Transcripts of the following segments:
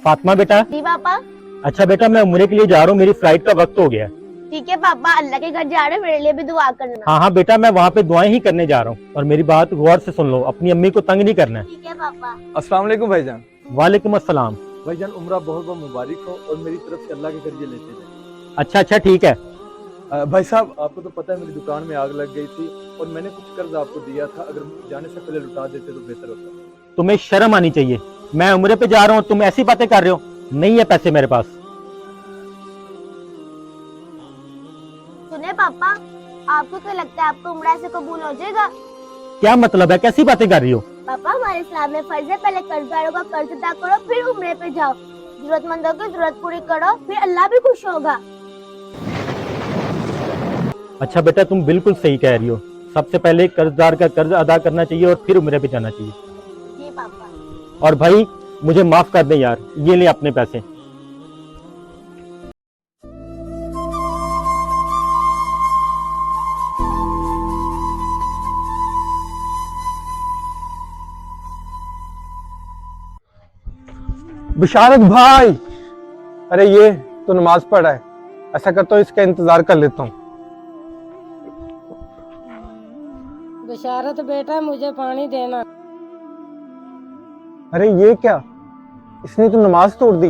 फातिमा बेटा। जी पापा। अच्छा बेटा, मैं उम्रे के लिए जा रहा हूँ, मेरी फ्लाइट का वक्त हो गया है। ठीक है पापा, अल्लाह के घर जा रहे हो, मेरे लिए भी दुआ करना। हाँ हाँ बेटा, मैं वहाँ पे दुआएं ही करने जा रहा हूँ, और मेरी बात गौर से सुन लो, अपनी अम्मी को तंग नहीं करना है। ठीक है पापा। अस्सलाम वालेकुम भाईजान। वालेकुम अस्सलाम। भाईजान उम्रा बहुत बहुत मुबारक हो और मेरी तरफ से अल्लाह के घर ये लेते जाए। अच्छा अच्छा ठीक है। भाई साहब, आपको तो पता है मेरी दुकान में आग लग गई थी और मैंने कुछ कर्ज आपको दिया था, अगर जाने से पहले लौटा देते तो बेहतर होता। तुम्हें शर्म आनी चाहिए, मैं उम्रे पे जा रहा हूँ, तुम ऐसी बातें कर रहे हो। नहीं है पैसे मेरे पास। सुने पापा, आपको क्या लगता है आपको उम्रा से कबूल हो जाएगा? क्या मतलब है, कैसी बातें कर रही हो? पापा, हमारे इस्लाम में फर्ज है पहले कर्जदारों का कर्ज अदा करो, फिर उम्रे पे जाओ। जरूरतमंदों की जरूरत पूरी करो, फिर अल्लाह भी खुश होगा। अच्छा बेटा, तुम बिल्कुल सही कह रही हो, सबसे पहले कर्जदार का कर्ज अदा करना चाहिए और फिर उम्रे पे जाना चाहिए। जी पापा। और भाई मुझे माफ कर दे यार, ये ले अपने पैसे। बिशारत भाई, अरे ये तो नमाज पढ़ रहा है, ऐसा करता हूँ इसका इंतजार कर लेता हूँ। बिशारत बेटा, मुझे पानी देना। अरे ये क्या, इसने तो नमाज तोड़ दी।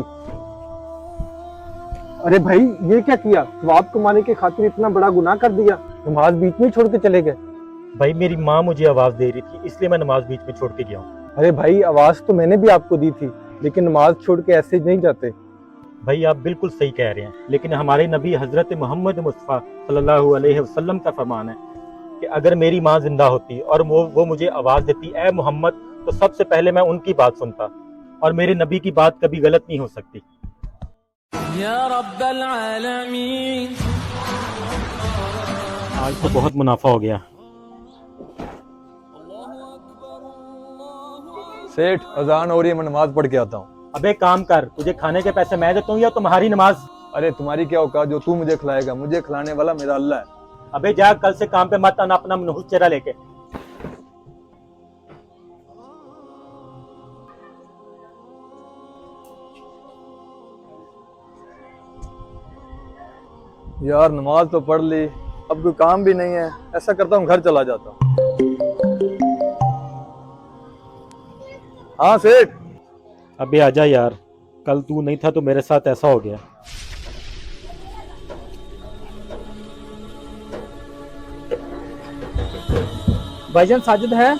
अरे भाई ये क्या किया, सवाब कमाने की खातिर इतना बड़ा गुनाह कर दिया, नमाज बीच में छोड़ के चले गए। भाई मेरी माँ मुझे आवाज दे रही थी, इसलिए मैं नमाज बीच में छोड़ के गया हूँ। अरे भाई आवाज तो मैंने भी आपको दी थी, लेकिन नमाज छोड़ के ऐसे नहीं जाते। भाई आप बिल्कुल सही कह रहे हैं, लेकिन हमारे नबी हजरत मोहम्मद मुस्तफ़ा सल्लल्लाहु अलैहि वसल्लम का फरमान है कि अगर मेरी माँ जिंदा होती और वो मुझे आवाज देती ए मोहम्मद, तो सबसे पहले मैं उनकी बात सुनता, और मेरे नबी की बात कभी गलत नहीं हो सकती। या रब्बल आलमीन। आज तो बहुत मुनाफा हो गया। सेठ अजान हो रही है, मैं नमाज पढ़ के आता हूँ। अबे काम कर, तुझे खाने के पैसे मैं देता हूँ या तुम्हारी नमाज? अरे तुम्हारी क्या औकात जो तू मुझे खिलाएगा, मुझे खिलाने वाला मेरा अल्लाह है। अबे जा, कल से काम पे मत आना अपना मनहूस चेहरा लेके। यार नमाज तो पढ़ ली, अब कोई काम भी नहीं है, ऐसा करता हूँ घर चला जाता हूँ। हाँ सेठ। अबे आजा यार, कल तू नहीं था तो मेरे साथ ऐसा हो गया। भाईजान साजिद है,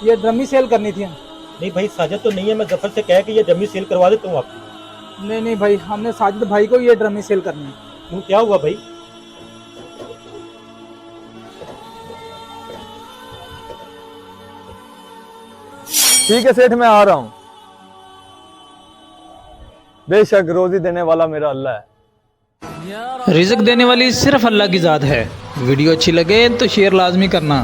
ये ड्रमी सेल करनी थी। नहीं भाई साजिद तो नहीं है, मैं जफर से कह के ये डमी सेल करवा देता हूँ आपकी। नहीं नहीं भाई, हमने साजिद भाई को ये ड्रमी सेल करनी है। क्यों, क्या हुआ भाई? ठीक है सेठ, मैं आ रहा हूँ। बेशक रोजी देने वाला मेरा अल्लाह है। रिज़्क देने वाली सिर्फ अल्लाह की ज़ात है। वीडियो अच्छी लगे तो शेयर लाजमी करना।